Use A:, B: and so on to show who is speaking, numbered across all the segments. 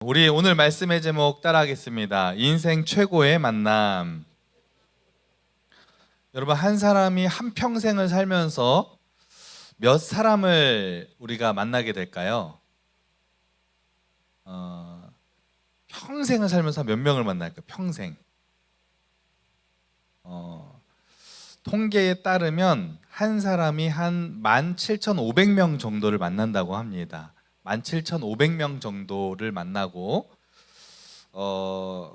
A: 우리 오늘 말씀의 제목 따라하겠습니다. 인생 최고의 만남. 여러분, 한 사람이 한 평생을 살면서 몇 사람을 우리가 만나게 될까요? 평생을 살면서 몇 명을 만날까요? 평생. 통계에 따르면 한 사람이 한 17,500명 정도를 만난다고 합니다. 17,500명 정도를 만나고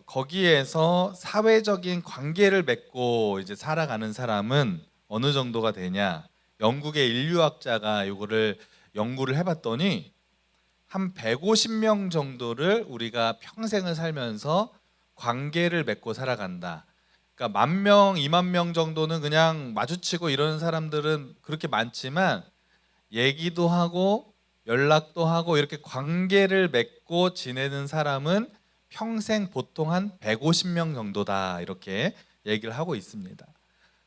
A: 거기에서 사회적인 관계를 맺고 이제 살아가는 사람은 어느 정도가 되냐? 영국의 인류학자가 이거를 연구를 해봤더니 한 150명 정도를 우리가 평생을 살면서 관계를 맺고 살아간다. 그러니까 10,000명, 20,000명 정도는 그냥 마주치고 이러는 사람들은 그렇게 많지만 얘기도 하고 연락도 하고 이렇게 관계를 맺고 지내는 사람은 평생 보통 한 150명 정도다, 이렇게 얘기를 하고 있습니다.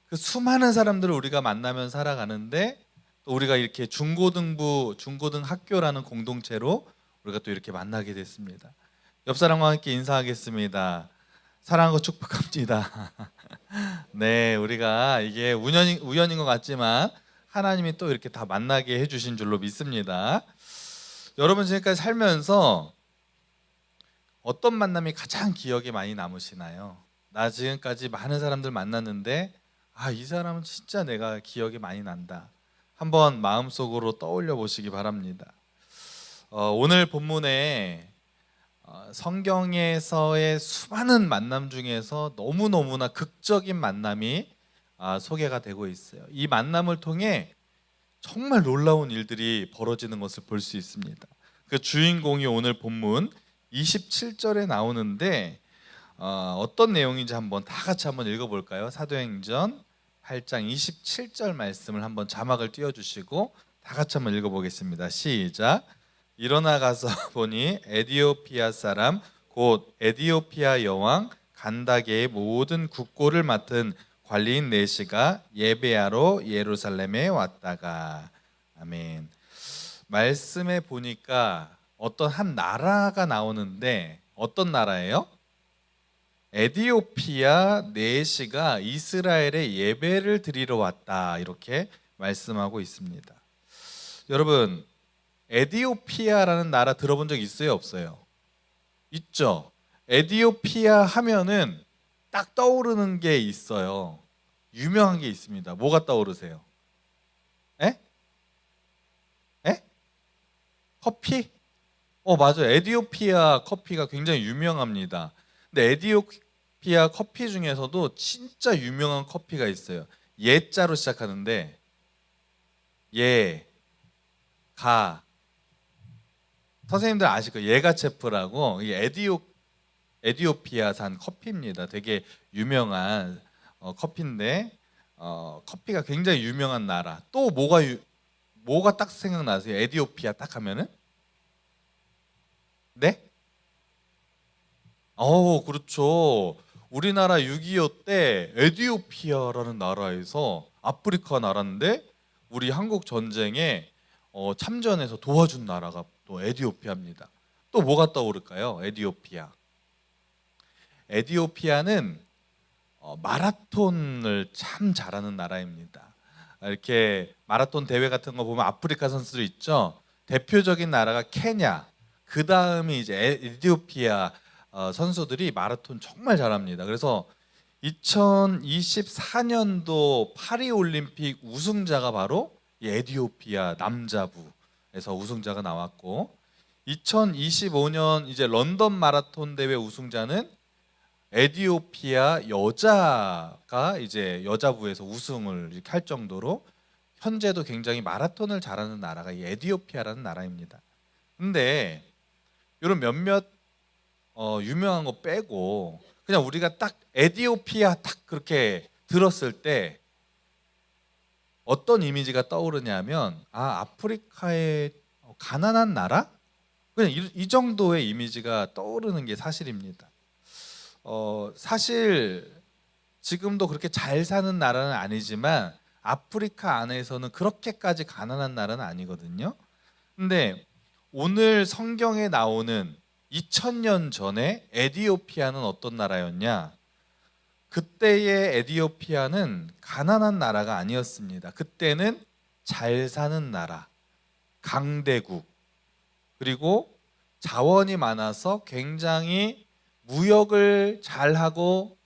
A: 그 수많은 사람들을 우리가 만나면 살아가는데 또 우리가 이렇게 중고등학교라는 공동체로 우리가 또 이렇게 만나게 됐습니다. 옆 사람과 함께 인사하겠습니다. 사랑하고 축복합니다. 네, 우리가 이게 우연인 것 같지만 하나님이 또 이렇게 다 만나게 해주신 줄로 믿습니다. 여러분, 지금까지 살면서 어떤 만남이 가장 기억에 많이 남으시나요? 나 지금까지 많은 사람들 만났는데 이 사람은 진짜 내가 기억에 많이 난다. 한번 마음속으로 떠올려 보시기 바랍니다. 오늘 본문에 성경에서의 수많은 만남 중에서 너무너무나 극적인 만남이 소개가 되고 있어요. 이 만남을 통해 정말 놀라운 일들이 벌어지는 것을 볼 수 있습니다. 그 주인공이 오늘 본문 27절에 나오는데 어떤 내용인지 한번 다 같이 한번 읽어볼까요? 사도행전 8장 27절 말씀을 한번 자막을 띄워주시고 다 같이 한번 읽어보겠습니다. 시작. 일어나 가서 보니 에디오피아 사람 곧 에디오피아 여왕 간다게의 모든 국고를 맡은 관리인 네시가 예배하러 예루살렘에 왔다가. 아멘. 말씀에 보니까 어떤 한 나라가 나오는데 어떤 나라예요? 에디오피아 네시가 이스라엘에 예배를 드리러 왔다, 이렇게 말씀하고 있습니다. 여러분, 에디오피아라는 나라 들어본 적 있어요, 없어요? 있죠. 에디오피아 하면은 딱 떠오르는 게 있어요. 유명한 게 있습니다. 뭐가 떠오르세요? 에? 에? 커피? 맞아요. 에디오피아 커피가 굉장히 유명합니다. 근데 에디오피아 커피 중에서도 진짜 유명한 커피가 있어요. 예자로 시작하는데 예, 가. 선생님들 아실 거예요. 예가체프라고 에디오피아산 커피입니다. 되게 유명한 커피인데 커피가 굉장히 유명한 나라. 또 뭐가 딱 생각나세요? 에디오피아 딱 하면은? 네? 그렇죠. 우리나라 6.25 때 에디오피아라는 나라에서, 아프리카 나라인데 우리 한국 전쟁에 참전해서 도와준 나라가 또 에디오피아입니다. 또 뭐가 떠오를까요? 에디오피아는 마라톤을 참 잘하는 나라입니다. 이렇게 마라톤 대회 같은 거 보면 아프리카 선수들 있죠. 대표적인 나라가 케냐, 그 다음이 이제 에디오피아 선수들이 마라톤 정말 잘합니다. 그래서 2024년도 파리올림픽 우승자가 바로 이 에디오피아 남자부에서 우승자가 나왔고, 2025년 이제 런던 마라톤 대회 우승자는 에디오피아 여자가 이제 여자부에서 우승을 이렇게 할 정도로 현재도 굉장히 마라톤을 잘하는 나라가 이 에디오피아라는 나라입니다. 근데 이런 몇몇 유명한 거 빼고 그냥 우리가 딱 에디오피아 딱 그렇게 들었을 때 어떤 이미지가 떠오르냐면 아프리카의 가난한 나라? 그냥 이 정도의 이미지가 떠오르는 게 사실입니다. 사실 지금도 그렇게 잘 사는 나라는 아니지만 아프리카 안에서는 그렇게까지 가난한 나라는 아니거든요. 근데 오늘 성경에 나오는 2000년 전에 에디오피아는 어떤 나라였냐? 그때의 에디오피아는 가난한 나라가 아니었습니다. 그때는 잘 사는 나라, 강대국, 그리고 자원이 많아서 굉장히 무역을 잘하고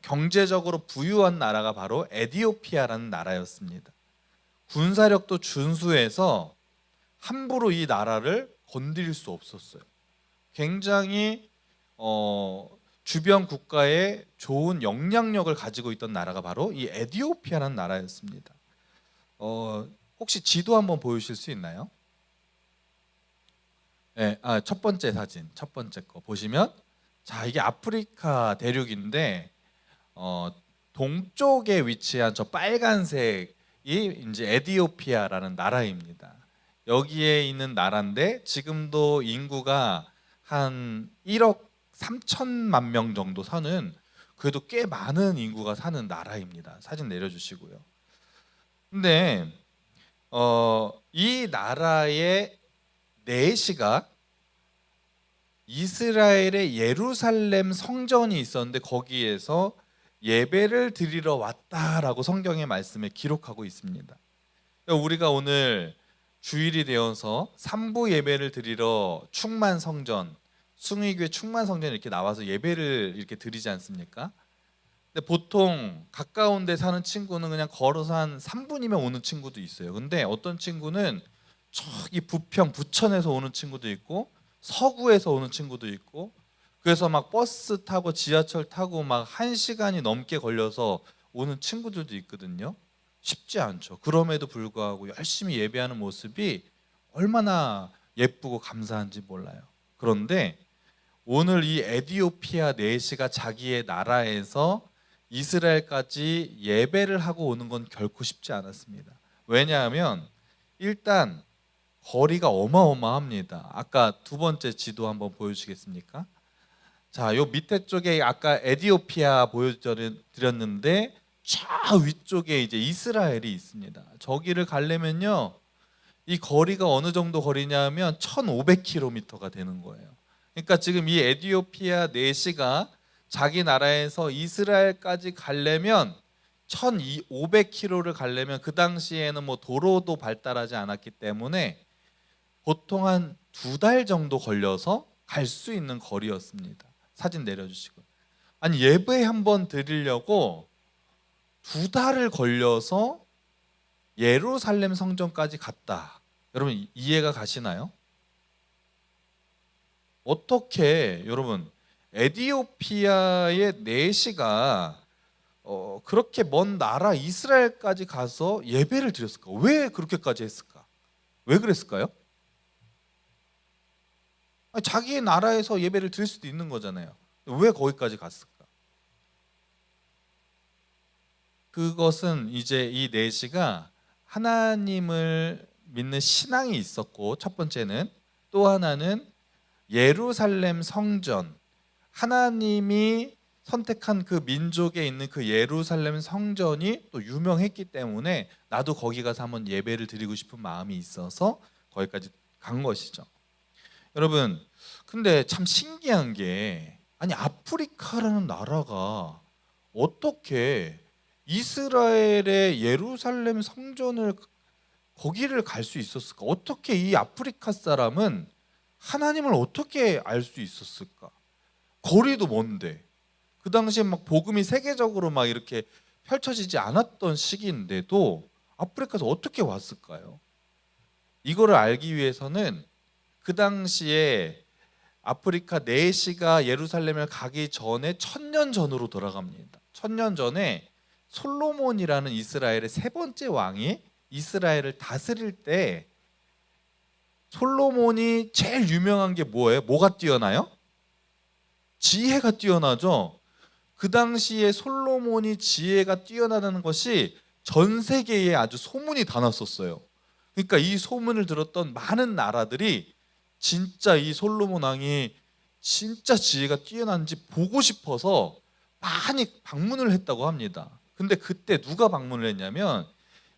A: 경제적으로 부유한 나라가 바로 에디오피아라는 나라였습니다. 군사력도 준수해서 함부로 이 나라를 건드릴 수 없었어요. 굉장히 주변 국가에 좋은 영향력을 가지고 있던 나라가 바로 이 에디오피아라는 나라였습니다. 혹시 지도 한번 보여주실 수 있나요? 네, 첫 번째 사진, 첫 번째 거 보시면, 자, 이게 아프리카 대륙인데 동쪽에 위치한 저 빨간색이 이제 에디오피아라는 나라입니다. 여기에 있는 나라인데 지금도 인구가 한 1억 3천만 명 정도 사는, 그래도 꽤 많은 인구가 사는 나라입니다. 사진 내려주시고요. 근데 이 나라의 내시가 이스라엘의 예루살렘 성전이 있었는데 거기에서 예배를 드리러 왔다라고 성경의 말씀에 기록하고 있습니다. 우리가 오늘 주일이 되어서 삼부 예배를 드리러 충만성전, 숭의교회 충만성전에 이렇게 나와서 예배를 이렇게 드리지 않습니까? 근데 보통 가까운 데 사는 친구는 그냥 걸어서 한 3분이면 오는 친구도 있어요. 근데 어떤 친구는 저기 부평, 부천에서 오는 친구도 있고 서구에서 오는 친구도 있고, 그래서 막 버스 타고 지하철 타고 막 1시간이 넘게 걸려서 오는 친구들도 있거든요. 쉽지 않죠. 그럼에도 불구하고 열심히 예배하는 모습이 얼마나 예쁘고 감사한지 몰라요. 그런데 오늘 이 에디오피아 내시가 자기의 나라에서 이스라엘까지 예배를 하고 오는 건 결코 쉽지 않았습니다. 왜냐하면 일단 거리가 어마어마합니다. 아까 두 번째 지도 한번 보여주시겠습니까? 자, 요 밑에 쪽에 아까 에디오피아 보여드렸는데 저 위쪽에 이제 이스라엘이 있습니다. 저기를 가려면요, 이 거리가 어느 정도 거리냐면 1500km가 되는 거예요. 그러니까 지금 이 에디오피아 내시가 자기 나라에서 이스라엘까지 가려면 1500km를 가려면, 그 당시에는 뭐 도로도 발달하지 않았기 때문에 보통 한 2달 정도 걸려서 갈 수 있는 거리였습니다. 사진 내려주시고, 아니 예배 한번 드리려고 2달을 걸려서 예루살렘 성전까지 갔다. 여러분 이해가 가시나요? 어떻게 여러분 에디오피아의 내시가 그렇게 먼 나라 이스라엘까지 가서 예배를 드렸을까? 왜 그렇게까지 했을까? 왜 그랬을까요? 아니, 자기 나라에서 예배를 드릴 수도 있는 거잖아요. 왜 거기까지 갔을까? 그것은 이제 이 내시가 하나님을 믿는 신앙이 있었고, 첫 번째는, 또 하나는 예루살렘 성전, 하나님이 선택한 그 민족에 있는 그 예루살렘 성전이 또 유명했기 때문에 나도 거기 가서 한번 예배를 드리고 싶은 마음이 있어서 거기까지 간 것이죠. 여러분, 근데 참 신기한 게, 아니 아프리카라는 나라가 어떻게 이스라엘의 예루살렘 성전을 거기를 갈 수 있었을까? 어떻게 이 아프리카 사람은 하나님을 어떻게 알 수 있었을까? 거리도 먼데, 그 당시에 막 복음이 세계적으로 막 이렇게 펼쳐지지 않았던 시기인데도 아프리카에서 어떻게 왔을까요? 이거를 알기 위해서는 그 당시에 아프리카 내시가 예루살렘을 가기 전에 1000년 전으로 돌아갑니다. 1000년 전에 솔로몬이라는 이스라엘의 세 번째 왕이 이스라엘을 다스릴 때, 솔로몬이 제일 유명한 게 뭐예요? 뭐가 뛰어나요? 지혜가 뛰어나죠. 그 당시에 솔로몬이 지혜가 뛰어나다는 것이 전 세계에 아주 소문이 다 났었어요. 그러니까 이 소문을 들었던 많은 나라들이 진짜 이 솔로몬 왕이 진짜 지혜가 뛰어난지 보고 싶어서 많이 방문을 했다고 합니다. 근데 그때 누가 방문을 했냐면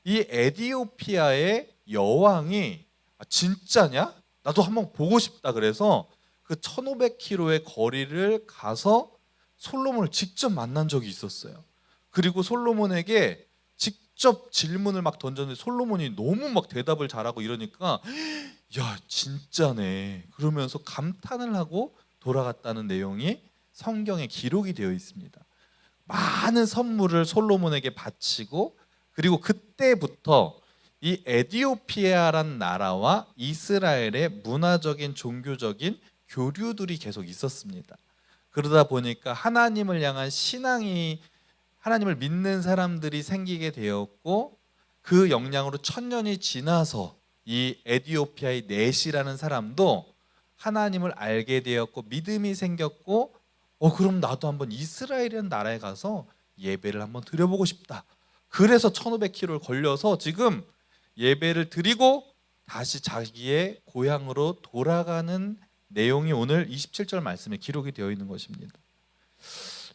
A: 이 에디오피아의 여왕이 진짜냐? 나도 한번 보고 싶다 그래서 그 1500km의 거리를 가서 솔로몬을 직접 만난 적이 있었어요. 그리고 솔로몬에게 직접 질문을 막 던졌는데 솔로몬이 너무 막 대답을 잘하고 이러니까 야 진짜네 그러면서 감탄을 하고 돌아갔다는 내용이 성경에 기록이 되어 있습니다. 많은 선물을 솔로몬에게 바치고 그리고 그때부터 이 에디오피아란 나라와 이스라엘의 문화적인 종교적인 교류들이 계속 있었습니다. 그러다 보니까 하나님을 향한 신앙이 하나님을 믿는 사람들이 생기게 되었고 그 영향으로 1000년이 지나서 이 에디오피아의 넷이라는 사람도 하나님을 알게 되었고 믿음이 생겼고 그럼 나도 한번 이스라엘이라는 나라에 가서 예배를 한번 드려보고 싶다. 그래서 1500km를 걸려서 지금 예배를 드리고 다시 자기의 고향으로 돌아가는 내용이 오늘 27절 말씀에 기록이 되어 있는 것입니다.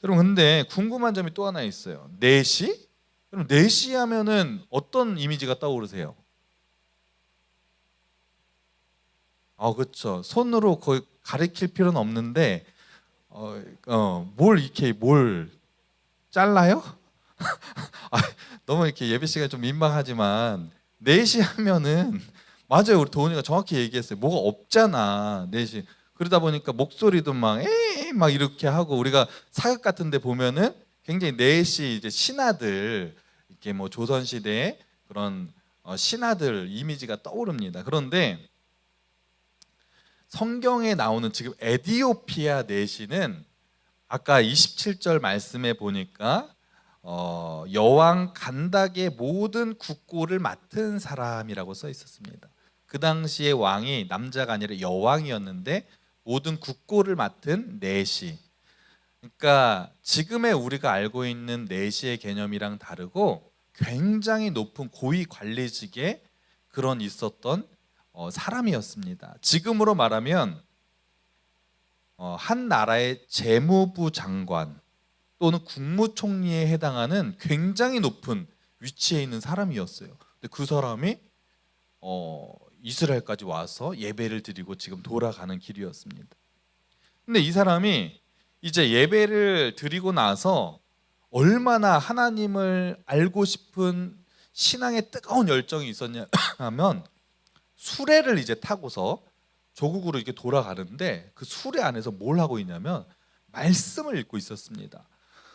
A: 여러분 근데 궁금한 점이 또 하나 있어요. 넷이? 여러분 넷이 하면은 어떤 이미지가 떠오르세요? 그렇죠. 손으로 거의 가리킬 필요는 없는데 뭘 잘라요? 너무 이렇게 예배 시간이 좀 민망하지만 넷이 하면은 맞아요. 우리 도훈이가 정확히 얘기했어요. 뭐가 없잖아 넷이. 그러다 보니까 목소리도 막 이렇게 하고 우리가 사극 같은데 보면은 굉장히 넷이 이제 신하들 이렇게 뭐 조선 시대의 그런 신하들 이미지가 떠오릅니다. 그런데 성경에 나오는 지금 에디오피아 넷이는 아까 27절 말씀에 보니까 여왕 간닥의 모든 국고를 맡은 사람이라고 써 있었습니다. 그 당시에 왕이 남자가 아니라 여왕이었는데 모든 국고를 맡은 넷이, 그러니까 지금의 우리가 알고 있는 넷시의 개념이랑 다르고 굉장히 높은 고위 관리직에 그런 있었던 사람이었습니다. 지금으로 말하면 한 나라의 재무부 장관 또는 국무총리에 해당하는 굉장히 높은 위치에 있는 사람이었어요. 근데 그 사람이 이스라엘까지 와서 예배를 드리고 지금 돌아가는 길이었습니다. 근데 이 사람이 이제 예배를 드리고 나서 얼마나 하나님을 알고 싶은 신앙의 뜨거운 열정이 있었냐 하면 수레를 이제 타고서 조국으로 이렇게 돌아가는데 그 수레 안에서 뭘 하고 있냐면 말씀을 읽고 있었습니다.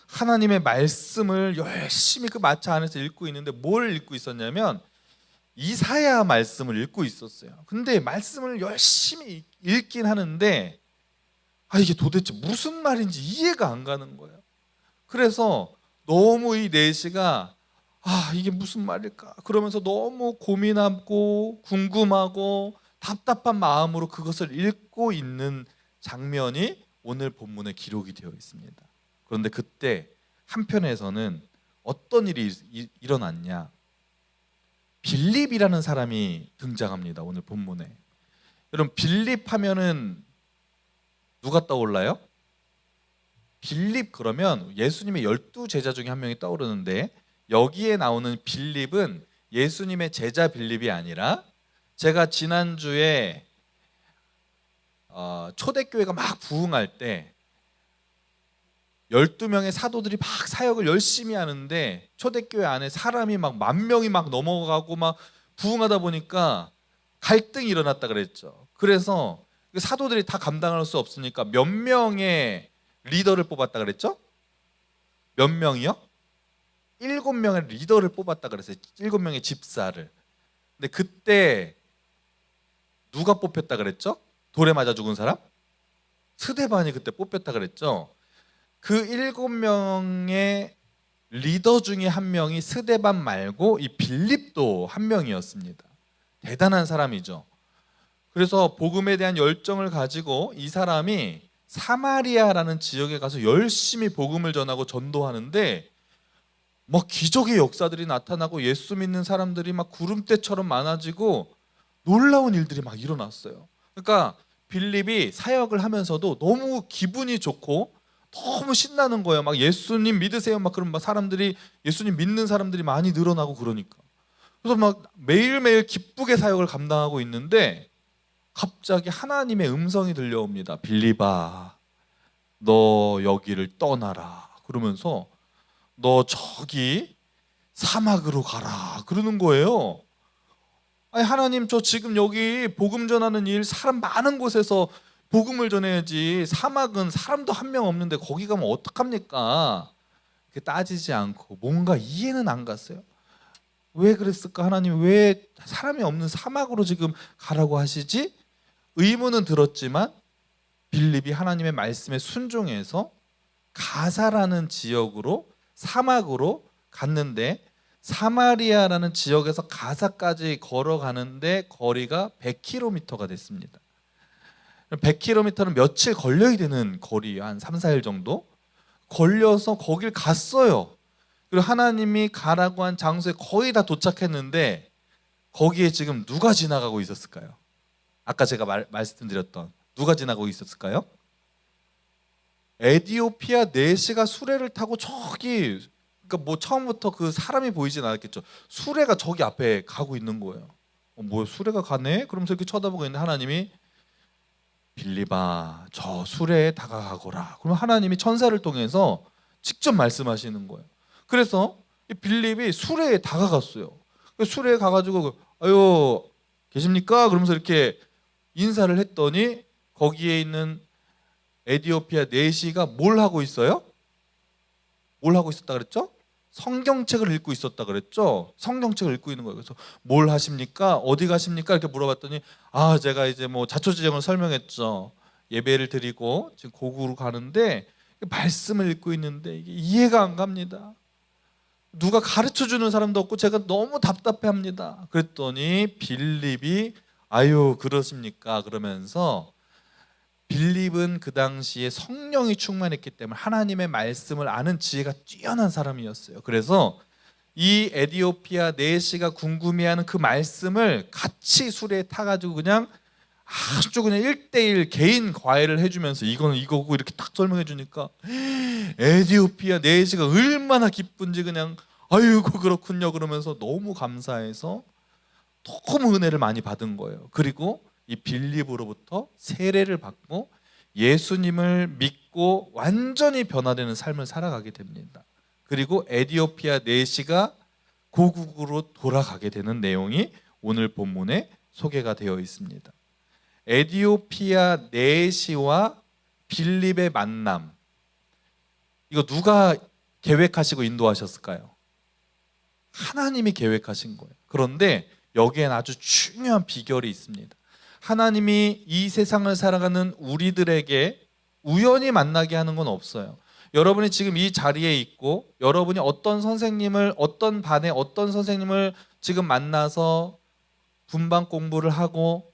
A: 하나님의 말씀을 열심히 그 마차 안에서 읽고 있는데 뭘 읽고 있었냐면 이사야 말씀을 읽고 있었어요. 근데 말씀을 열심히 읽긴 하는데 이게 도대체 무슨 말인지 이해가 안 가는 거예요. 그래서 너무 이 내시가 이게 무슨 말일까 그러면서 너무 고민하고 궁금하고 답답한 마음으로 그것을 읽고 있는 장면이 오늘 본문에 기록이 되어 있습니다. 그런데 그때 한편에서는 어떤 일이 일어났냐, 빌립이라는 사람이 등장합니다. 오늘 본문에. 여러분 빌립 하면은 누가 떠올라요? 빌립 그러면 예수님의 12제자 중에 한 명이 떠오르는데 여기에 나오는 빌립은 예수님의 제자 빌립이 아니라 제가 지난주에 초대교회가 막 부흥할 때 12명의 사도들이 막 사역을 열심히 하는데 초대교회 안에 사람이 막 10,000명이 막 넘어가고 막 부흥하다 보니까 갈등이 일어났다 그랬죠. 그래서 사도들이 다 감당할 수 없으니까 몇 명의 리더를 뽑았다 그랬죠? 몇 명이요? 7명의 리더를 뽑았다 그랬어요. 7명의 집사를. 근데 그때 누가 뽑혔다 그랬죠? 돌에 맞아 죽은 사람? 스데반이 그때 뽑혔다 그랬죠. 그 7명의 리더 중에 한 명이 스데반 말고 이 빌립도 한 명이었습니다. 대단한 사람이죠. 그래서 복음에 대한 열정을 가지고 이 사람이 사마리아라는 지역에 가서 열심히 복음을 전하고 전도하는데 막 기적의 역사들이 나타나고 예수 믿는 사람들이 막 구름대처럼 많아지고 놀라운 일들이 막 일어났어요. 그러니까 빌립이 사역을 하면서도 너무 기분이 좋고 너무 신나는 거예요. 막 예수님 믿으세요. 막 그런 막 사람들이 예수님 믿는 사람들이 많이 늘어나고 그러니까. 그래서 막 매일매일 기쁘게 사역을 감당하고 있는데 갑자기 하나님의 음성이 들려옵니다. 빌립아, 너 여기를 떠나라. 그러면서 너 저기 사막으로 가라. 그러는 거예요. 아니 하나님, 저 지금 여기 복음 전하는 일, 사람 많은 곳에서 복음을 전해야지, 사막은 사람도 한 명 없는데 거기 가면 어떡합니까? 따지지 않고 뭔가 이해는 안 갔어요. 왜 그랬을까? 하나님 왜 사람이 없는 사막으로 지금 가라고 하시지? 의문은 들었지만 빌립이 하나님의 말씀에 순종해서 가사라는 지역으로, 사막으로 갔는데, 사마리아라는 지역에서 가사까지 걸어가는데 거리가 100km가 됐습니다. 100km는 며칠 걸려야 되는 거리예요. 한 3, 4일 정도 걸려서 거길 갔어요. 그리고 하나님이 가라고 한 장소에 거의 다 도착했는데 거기에 지금 누가 지나가고 있었을까요? 아까 제가 말씀드렸던 누가 지나가고 있었을까요? 에디오피아 내시가 수레를 타고 저기, 그러니까 뭐 처음부터 그 사람이 보이진 않았겠죠. 수레가 저기 앞에 가고 있는 거예요. 뭐야, 수레가 가네? 그러면서 이렇게 쳐다보고 있는데 하나님이 빌립아, 저 수레에 다가가거라. 그럼 하나님이 천사를 통해서 직접 말씀하시는 거예요. 그래서 빌립이 수레에 다가갔어요. 수레에 가가지고 아유 계십니까? 그러면서 이렇게 인사를 했더니 거기에 있는 에디오피아 내시가 뭘 하고 있어요? 뭘 하고 있었다 그랬죠? 성경책을 읽고 있었다 그랬죠? 성경책을 읽고 있는 거예요. 그래서 뭘 하십니까? 어디 가십니까? 이렇게 물어봤더니 제가 이제 뭐 자초지종을 설명했죠. 예배를 드리고 지금 고국으로 가는데 말씀을 읽고 있는데 이게 이해가 안 갑니다. 누가 가르쳐 주는 사람도 없고 제가 너무 답답해합니다. 그랬더니 빌립이 아유 그러십니까? 그러면서, 빌립은 그 당시에 성령이 충만했기 때문에 하나님의 말씀을 아는 지혜가 뛰어난 사람이었어요. 그래서 이 에디오피아 내시가 궁금해하는 그 말씀을 같이 수레에 타가지고 그냥 아주 그냥 1대1 개인 과외를 해주면서 이거는 이거고 이렇게 딱 설명해 주니까 에디오피아 내시가 얼마나 기쁜지 그냥 아이고 그렇군요 그러면서 너무 감사해서 너무 은혜를 많이 받은 거예요. 그리고 이 빌립으로부터 세례를 받고 예수님을 믿고 완전히 변화되는 삶을 살아가게 됩니다. 그리고 에디오피아 내시가 고국으로 돌아가게 되는 내용이 오늘 본문에 소개가 되어 있습니다. 에디오피아 내시와 빌립의 만남, 이거 누가 계획하시고 인도하셨을까요? 하나님이 계획하신 거예요. 그런데 여기엔 아주 중요한 비결이 있습니다. 하나님이 이 세상을 살아가는 우리들에게 우연히 만나게 하는 건 없어요. 여러분이 지금 이 자리에 있고 여러분이 어떤 선생님을, 어떤 반에 어떤 선생님을 지금 만나서 분반 공부를 하고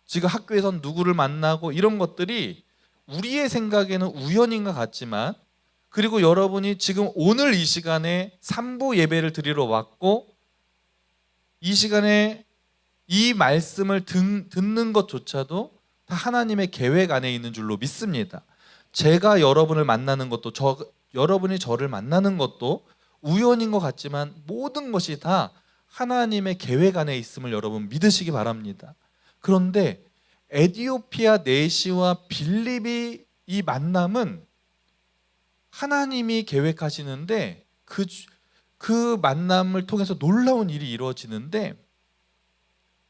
A: 지금 학교에선 누구를 만나고 이런 것들이 우리의 생각에는 우연인 것 같지만, 그리고 여러분이 지금 오늘 이 시간에 3부 예배를 드리러 왔고 이 시간에 이 말씀을 듣는 것조차도 다 하나님의 계획 안에 있는 줄로 믿습니다. 제가 여러분을 만나는 것도 여러분이 저를 만나는 것도 우연인 것 같지만 모든 것이 다 하나님의 계획 안에 있음을 여러분 믿으시기 바랍니다. 그런데 에디오피아 내시와 빌립이 이 만남은 하나님이 계획하시는데 그 만남을 통해서 놀라운 일이 이루어지는데,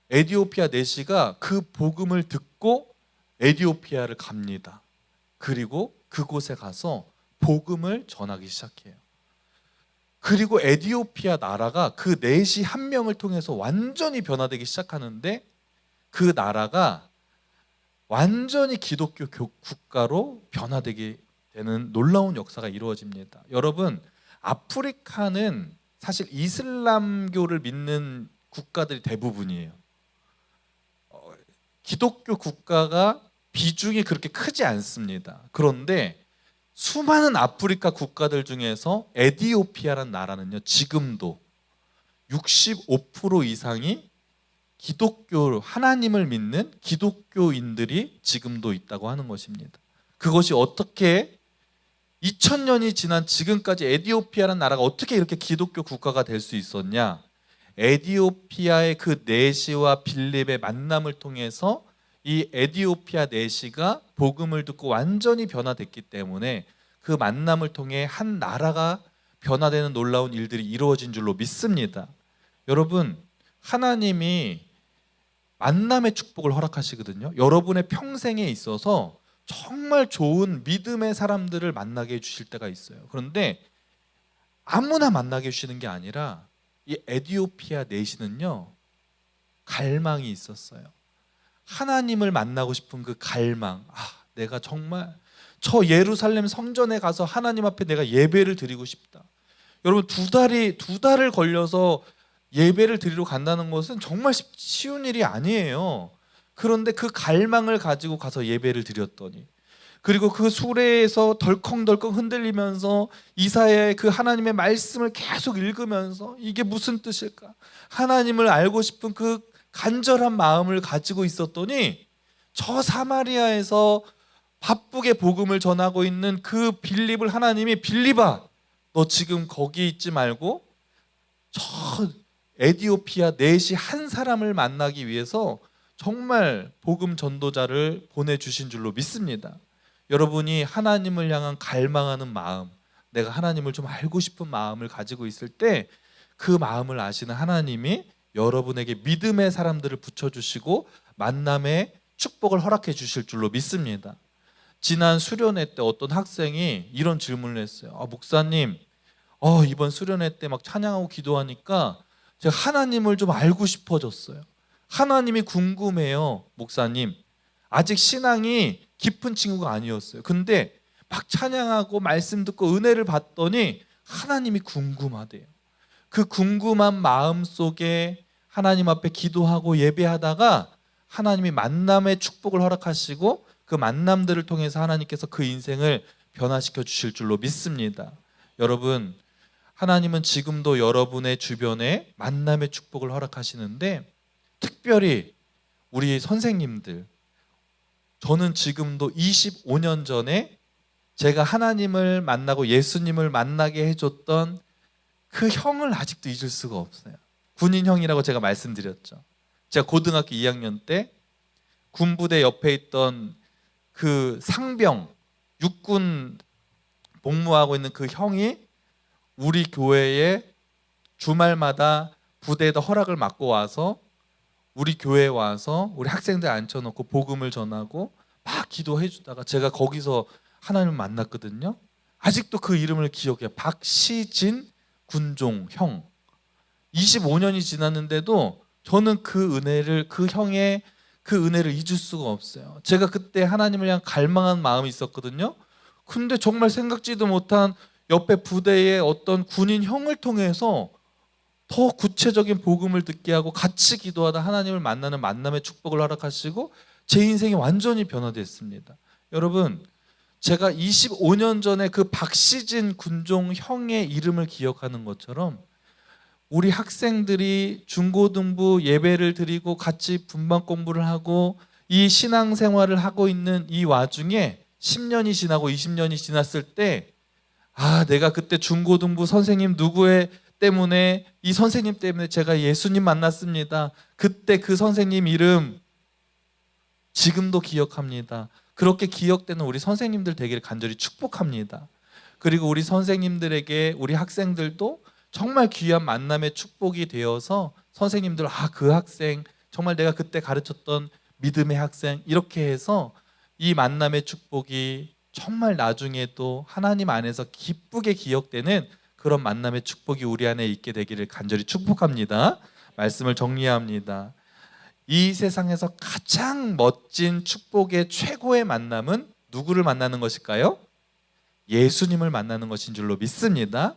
A: 에디오피아 내시가 그 복음을 듣고 에디오피아를 갑니다. 그리고 그곳에 가서 복음을 전하기 시작해요. 그리고 에디오피아 나라가 그 내시 한 명을 통해서 완전히 변화되기 시작하는데, 그 나라가 완전히 기독교 국가로 변화되게 되는 놀라운 역사가 이루어집니다. 여러분, 아프리카는 사실 이슬람교를 믿는 국가들이 대부분이에요. 기독교 국가가 비중이 그렇게 크지 않습니다. 그런데 수많은 아프리카 국가들 중에서 에디오피아라는 나라는요, 지금도 65% 이상이 기독교, 하나님을 믿는 기독교인들이 지금도 있다고 하는 것입니다. 그것이 어떻게 2000년이 지난 지금까지 에디오피아라는 나라가 어떻게 이렇게 기독교 국가가 될 수 있었냐? 에디오피아의 그 내시와 빌립의 만남을 통해서 이 에디오피아 내시가 복음을 듣고 완전히 변화됐기 때문에 그 만남을 통해 한 나라가 변화되는 놀라운 일들이 이루어진 줄로 믿습니다. 여러분, 하나님이 만남의 축복을 허락하시거든요. 여러분의 평생에 있어서 정말 좋은 믿음의 사람들을 만나게 해주실 때가 있어요. 그런데 아무나 만나게 해주시는 게 아니라 이 에디오피아 내시는요, 갈망이 있었어요. 하나님을 만나고 싶은 그 갈망. 내가 정말 저 예루살렘 성전에 가서 하나님 앞에 내가 예배를 드리고 싶다. 여러분, 두 달을 걸려서 예배를 드리러 간다는 것은 정말 쉬운 일이 아니에요. 그런데 그 갈망을 가지고 가서 예배를 드렸더니, 그리고 그 수레에서 덜컹덜컹 흔들리면서 이사야의 그 하나님의 말씀을 계속 읽으면서 이게 무슨 뜻일까? 하나님을 알고 싶은 그 간절한 마음을 가지고 있었더니, 저 사마리아에서 바쁘게 복음을 전하고 있는 그 빌립을 하나님이, 빌립아, 너 지금 거기 있지 말고 저 에디오피아 넷이 한 사람을 만나기 위해서 정말 복음 전도자를 보내주신 줄로 믿습니다. 여러분이 하나님을 향한 갈망하는 마음, 내가 하나님을 좀 알고 싶은 마음을 가지고 있을 때 그 마음을 아시는 하나님이 여러분에게 믿음의 사람들을 붙여주시고 만남의 축복을 허락해 주실 줄로 믿습니다. 지난 수련회 때 어떤 학생이 이런 질문을 했어요. 목사님, 이번 수련회 때 막 찬양하고 기도하니까 제가 하나님을 좀 알고 싶어졌어요. 하나님이 궁금해요. 목사님, 아직 신앙이 깊은 친구가 아니었어요. 근데 막 찬양하고 말씀 듣고 은혜를 받더니 하나님이 궁금하대요. 그 궁금한 마음 속에 하나님 앞에 기도하고 예배하다가 하나님이 만남의 축복을 허락하시고 그 만남들을 통해서 하나님께서 그 인생을 변화시켜 주실 줄로 믿습니다. 여러분, 하나님은 지금도 여러분의 주변에 만남의 축복을 허락하시는데, 특별히 우리 선생님들, 저는 지금도 25년 전에 제가 하나님을 만나고 예수님을 만나게 해줬던 그 형을 아직도 잊을 수가 없어요. 군인 형이라고 제가 말씀드렸죠. 제가 고등학교 2학년 때 군부대 옆에 있던 그 상병, 육군 복무하고 있는 그 형이 우리 교회에 주말마다 부대에다 허락을 받고 와서 우리 교회에 와서 우리 학생들 앉혀놓고 복음을 전하고 막 기도해 주다가 제가 거기서 하나님을 만났거든요. 아직도 그 이름을 기억해요. 박시진 군종 형. 25년이 지났는데도 저는 그 은혜를, 그 형의 그 은혜를 잊을 수가 없어요. 제가 그때 하나님을 향한 갈망한 마음이 있었거든요. 근데 정말 생각지도 못한 옆에 부대의 어떤 군인 형을 통해서 더 구체적인 복음을 듣게 하고 같이 기도하다 하나님을 만나는 만남의 축복을 허락하시고 제 인생이 완전히 변화됐습니다. 여러분, 제가 25년 전에 그 박시진 군종 형의 이름을 기억하는 것처럼 우리 학생들이 중고등부 예배를 드리고 같이 분반 공부를 하고 이 신앙생활을 하고 있는 이 와중에 10년이 지나고 20년이 지났을 때, 내가 그때 중고등부 선생님 누구의 때문에, 이 선생님 때문에 제가 예수님 만났습니다. 그때 그 선생님 이름 지금도 기억합니다. 그렇게 기억되는 우리 선생님들 되기를 간절히 축복합니다. 그리고 우리 선생님들에게 우리 학생들도 정말 귀한 만남의 축복이 되어서 선생님들, 그 학생 정말 내가 그때 가르쳤던 믿음의 학생, 이렇게 해서 이 만남의 축복이 정말 나중에도 하나님 안에서 기쁘게 기억되는 그런 만남의 축복이 우리 안에 있게 되기를 간절히 축복합니다. 말씀을 정리합니다. 이 세상에서 가장 멋진 축복의 최고의 만남은 누구를 만나는 것일까요? 예수님을 만나는 것인 줄로 믿습니다.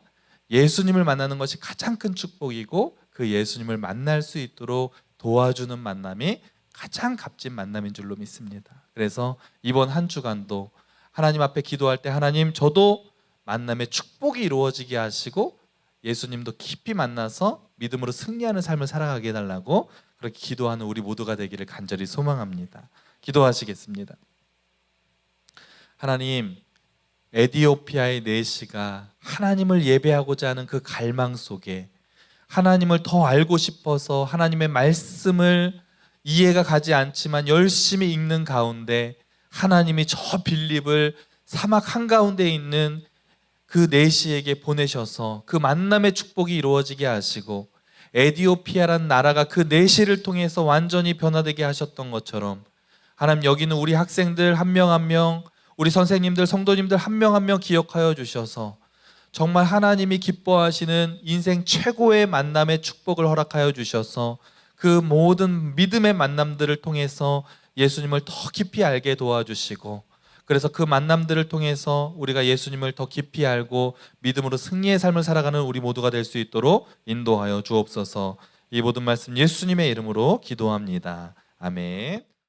A: 예수님을 만나는 것이 가장 큰 축복이고 그 예수님을 만날 수 있도록 도와주는 만남이 가장 값진 만남인 줄로 믿습니다. 그래서 이번 한 주간도 하나님 앞에 기도할 때, 하나님, 저도 만남의 축복이 이루어지게 하시고 예수님도 깊이 만나서 믿음으로 승리하는 삶을 살아가게 해달라고 그렇게 기도하는 우리 모두가 되기를 간절히 소망합니다. 기도하시겠습니다. 하나님, 에디오피아의 내시가 하나님을 예배하고자 하는 그 갈망 속에 하나님을 더 알고 싶어서 하나님의 말씀을 이해가 가지 않지만 열심히 읽는 가운데 하나님이 저 빌립을 사막 한가운데 있는 그 내시에게 보내셔서 그 만남의 축복이 이루어지게 하시고 에디오피아란 나라가 그 내시를 통해서 완전히 변화되게 하셨던 것처럼 하나님, 여기는 우리 학생들 한 명 한 명, 우리 선생님들, 성도님들 한 명 한 명 기억하여 주셔서 정말 하나님이 기뻐하시는 인생 최고의 만남의 축복을 허락하여 주셔서 그 모든 믿음의 만남들을 통해서 예수님을 더 깊이 알게 도와주시고, 그래서 그 만남들을 통해서 우리가 예수님을 더 깊이 알고 믿음으로 승리의 삶을 살아가는 우리 모두가 될 수 있도록 인도하여 주옵소서. 이 모든 말씀 예수님의 이름으로 기도합니다. 아멘.